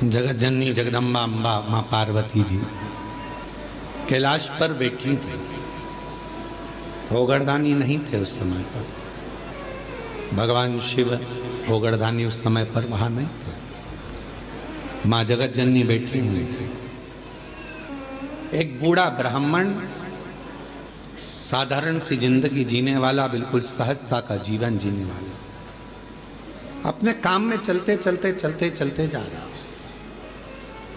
जगत जननी जगदम्बा अम्बा माँ पार्वती जी कैलाश पर बैठी थी। भोगड़दानी नहीं थे उस समय पर, भगवान शिव भोगड़दानी उस समय पर वहां नहीं थे। माँ जगत जननी बैठी हुई थी। एक बूढ़ा ब्राह्मण साधारण सी जिंदगी जीने वाला, बिल्कुल सहजता का जीवन जीने वाला, अपने काम में चलते चलते चलते चलते जा रहा।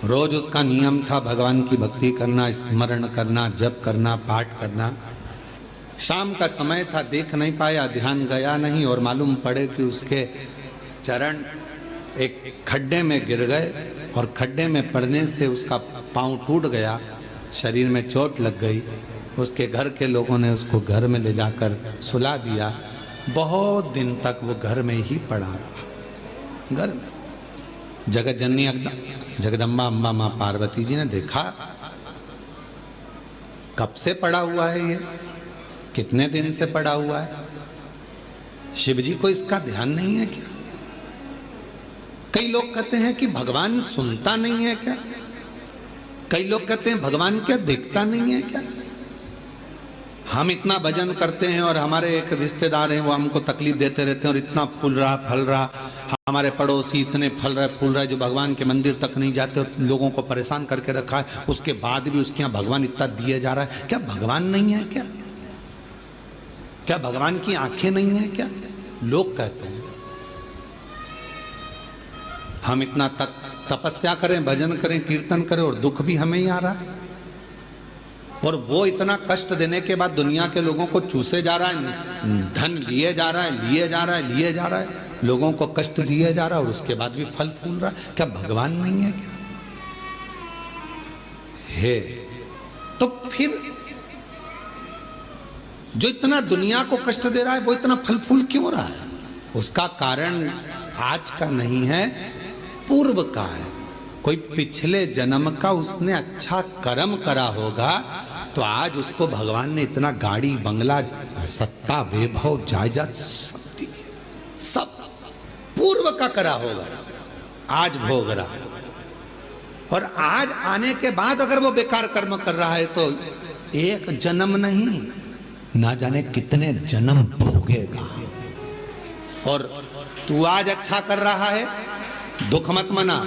रोज उसका नियम था भगवान की भक्ति करना, स्मरण करना, जप करना, पाठ करना। शाम का समय था, देख नहीं पाया, ध्यान गया नहीं और मालूम पड़े कि उसके चरण एक खड्डे में गिर गए और खड्डे में पड़ने से उसका पांव टूट गया, शरीर में चोट लग गई। उसके घर के लोगों ने उसको घर में ले जाकर सुला दिया। बहुत दिन तक वो घर में ही पड़ा रहा। घर में जगत जननी जगदम्बा अम्बा माँ पार्वती जी ने देखा, कब से पड़ा हुआ है ये, कितने दिन से पड़ा हुआ है, शिव जी को इसका ध्यान नहीं है क्या? कई लोग कहते हैं कि भगवान सुनता नहीं है क्या? कई लोग कहते हैं भगवान क्या देखता नहीं है क्या? हम इतना भजन करते हैं और हमारे एक रिश्तेदार हैं, वो हमको तकलीफ देते रहते हैं और इतना फूल रहा फल रहा, हमारे पड़ोसी इतने फल रहे फूल रहे जो भगवान के मंदिर तक नहीं जाते और लोगों को परेशान करके रखा है, उसके बाद भी उसके यहाँ भगवान इतना दिए जा रहा है। क्या भगवान नहीं है क्या? क्या भगवान की आंखें नहीं है क्या? लोग कहते हैं। हम इतना तपस्या करें, भजन करें, कीर्तन करें और दुख भी हमें ही आ रहा है। और वो इतना कष्ट देने के बाद दुनिया के लोगों को चूसे जा रहा है, धन लिए जा रहा है, लिए जा रहा है, लिए जा रहा है, लोगों को कष्ट दिए जा रहा है और उसके बाद भी फल फूल रहा है। क्या भगवान नहीं है क्या? है तो फिर जो इतना दुनिया को कष्ट दे रहा है वो इतना फल फूल क्यों रहा है? उसका कारण आज का नहीं है, पूर्व का है। कोई पिछले जन्म का उसने अच्छा कर्म करा होगा तो आज उसको भगवान ने इतना गाड़ी बंगला सत्ता वैभव जायदाद सब पूर्व का करा होगा, आज भोग रहा। और आज आने के बाद अगर वो बेकार कर्म कर रहा है तो एक जन्म नहीं, ना जाने कितने जन्म भोगेगा। और तू आज अच्छा कर रहा है, दुख मत मना।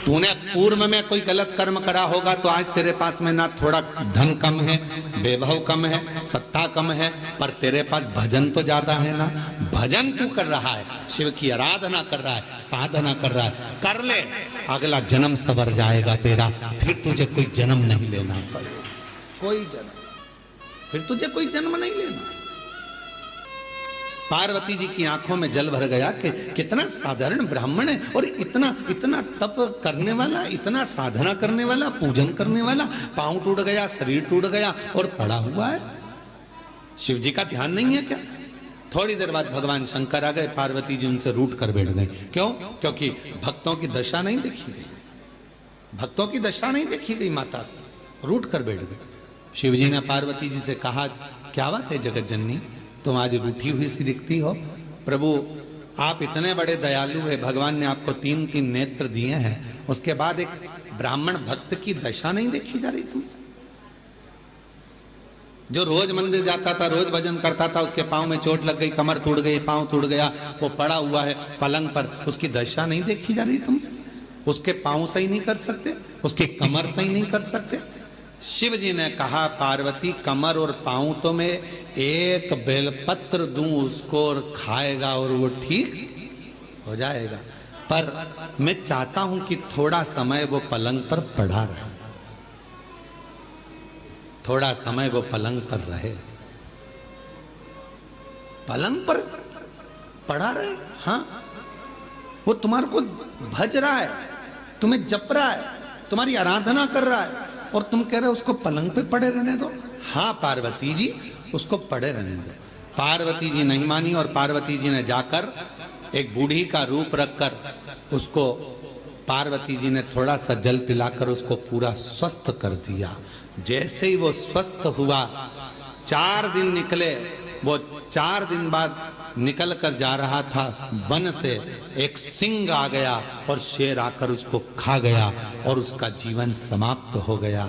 तूने पूर्व में कोई गलत कर्म करा होगा तो आज तेरे पास में ना थोड़ा धन कम है, वैभव कम है, सत्ता कम है, पर तेरे पास भजन तो ज्यादा है ना। भजन तू कर रहा है, शिव की आराधना कर रहा है, साधना कर रहा है, कर ले, अगला जन्म सवर जाएगा तेरा। फिर तुझे कोई जन्म नहीं लेना पड़ेगा, कोई जन्म, फिर तुझे कोई जन्म नहीं लेना। पार्वती जी की आंखों में जल भर गया कि कितना साधारण ब्राह्मण है और इतना इतना तप करने वाला, इतना साधना करने वाला, पूजन करने वाला, पांव टूट गया, शरीर टूट गया और पड़ा हुआ है। शिव जी का ध्यान नहीं है क्या? थोड़ी देर बाद भगवान शंकर आ गए, पार्वती जी उनसे रूठ कर बैठ गए। क्यों? क्योंकि भक्तों की दशा नहीं देखी गई, भक्तों की दशा नहीं देखी गई, माता से रूठ कर बैठ गए। शिव जी ने पार्वती जी से कहा, क्या बात है जगत जननी, तुम आज रूठी हुई सी दिखती हो। प्रभु आप इतने बड़े दयालु है, भगवान ने आपको 3-3 नेत्र दिए हैं, उसके बाद एक ब्राह्मण भक्त की दशा नहीं देखी जा रही तुमसे? जो रोज मंदिर जाता था, रोज भजन करता था, उसके पांव में चोट लग गई, कमर टूट गई, पांव टूट गया, वो पड़ा हुआ है पलंग पर, उसकी दशा नहीं देखी जा रही तुमसे? उसके पांव सही नहीं कर सकते, उसकी कमर सही नहीं कर सकते? शिव जी ने कहा, पार्वती कमर और पांव तो मैं एक बेलपत्र दूं उसको और खाएगा और वो ठीक हो जाएगा, पर मैं चाहता हूं कि थोड़ा समय वो पलंग पर पड़ा रहे, थोड़ा समय वो पलंग पर रहे, पलंग पर पड़ा रहे। हाँ, वो तुम्हारे को भज रहा है, तुम्हें जप रहा है, तुम्हारी आराधना कर रहा है और तुम कह रहे हो उसको पलंग पे पड़े रहने दो। हाँ पार्वती जी, उसको पड़े रहने दो। पार्वती जी नहीं मानी और पार्वती जी ने जाकर एक बूढ़ी का रूप रखकर उसको, पार्वती जी ने थोड़ा सा जल पिलाकर उसको पूरा स्वस्थ कर दिया। जैसे ही वो स्वस्थ हुआ, 4 दिन निकले, वो 4 दिन बाद निकल कर जा रहा था वन से, एक सिंह आ गया और शेर आकर उसको खा गया और उसका जीवन समाप्त हो गया।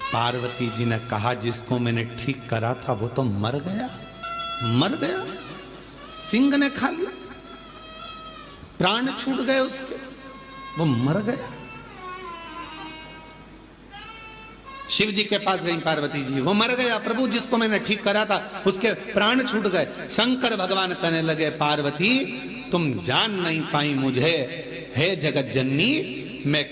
पार्वती जी ने कहा जिसको मैंने ठीक करा था वो तो मर गया, मर गया, सिंह ने खा लिया, प्राण छूट गए उसके, वो मर गया। शिव जी के पास गई पार्वती जी, वो मर गया प्रभु, जिसको मैंने ठीक करा था उसके प्राण छूट गए। शंकर भगवान कहने लगे पार्वती तुम जान नहीं पाई मुझे, हे जगत जननी मैं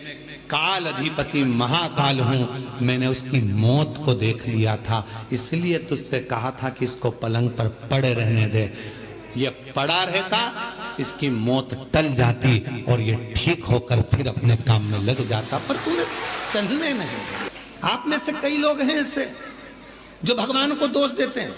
काल अधिपति महाकाल हूं, मैंने उसकी मौत को देख लिया था, इसलिए तुझसे कहा था कि इसको पलंग पर पड़े रहने दे। ये पड़ा रहता इसकी मौत टल जाती और ये ठीक होकर फिर अपने काम में लग जाता, पर तूने चलने नहीं। आप में से कई लोग हैं ऐसे जो भगवान को दोष देते हैं,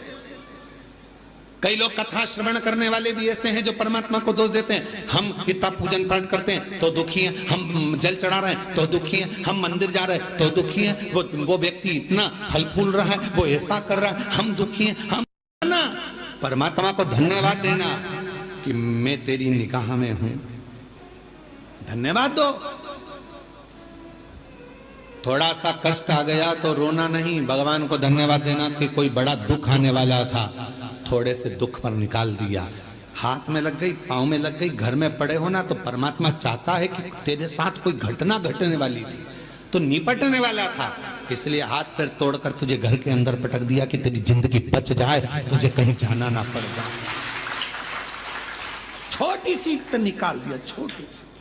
कई लोग कथा श्रवण करने वाले भी ऐसे हैं जो परमात्मा को दोष देते हैं। हम इतना पूजन पाठ करते हैं तो दुखी हैं, हम जल चढ़ा रहे हैं तो दुखी हैं, हम मंदिर जा रहे हैं तो दुखी हैं, वो व्यक्ति इतना फल फूल रहा है, वो ऐसा कर रहा है, हम दुखी हैं। हम ना परमात्मा को धन्यवाद देना कि मैं तेरी निगाह में हूं, धन्यवाद दो। थोड़ा सा कष्ट आ गया तो रोना नहीं, भगवान को धन्यवाद देना कि कोई बड़ा दुख आने वाला था, थोड़े से दुख पर निकाल दिया। हाथ में लग गई, पांव में लग गई, घर में पड़े हो ना, तो परमात्मा चाहता है कि तेरे साथ कोई घटना घटने वाली थी तो निपटने वाला था, इसलिए हाथ पैर तोड़कर तुझे घर के अंदर पटक दिया कि तेरी जिंदगी बच जाए, तुझे कहीं जाना ना पड़ जाए। छोटी सी निकाल दिया, छोटी सी।